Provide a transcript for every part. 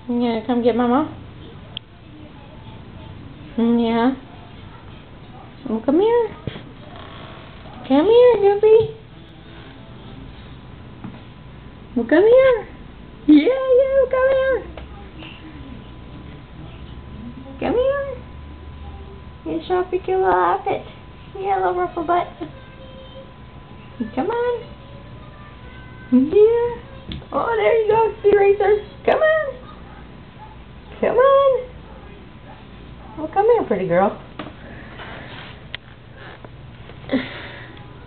You gonna come get Mama? Yeah. Well, come here. Come here, Goofy. Well, come here. Yeah, you, come here. Come here. You show off your cute little outfit. Yeah, little ruffle butt. Come on. Yeah. Oh, there you go, Speed Racer. Come on. Come on. Well, come here, pretty girl.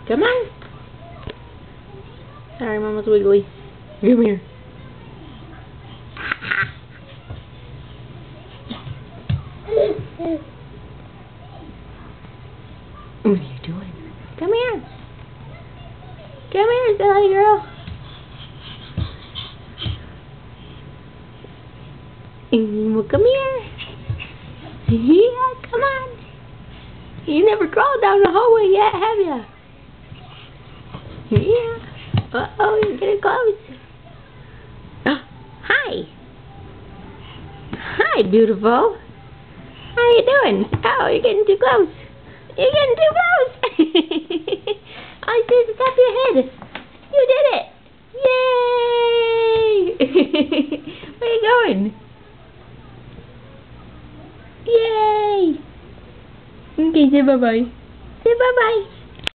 Come on. Sorry, Mama's wiggly. Come here. What are you doing? Come here. Come here, silly girl. Well, come here. Yeah, come on. You never crawled down the hallway yet, have you? Yeah. Uh-oh, you're getting close. Oh, hi. Hi, beautiful. How you doing? Oh, you're getting too close. You're getting too close. All you see is the top of your head. You did it. Yay! Where are you going? Yay! Okay, say bye-bye. Say bye-bye.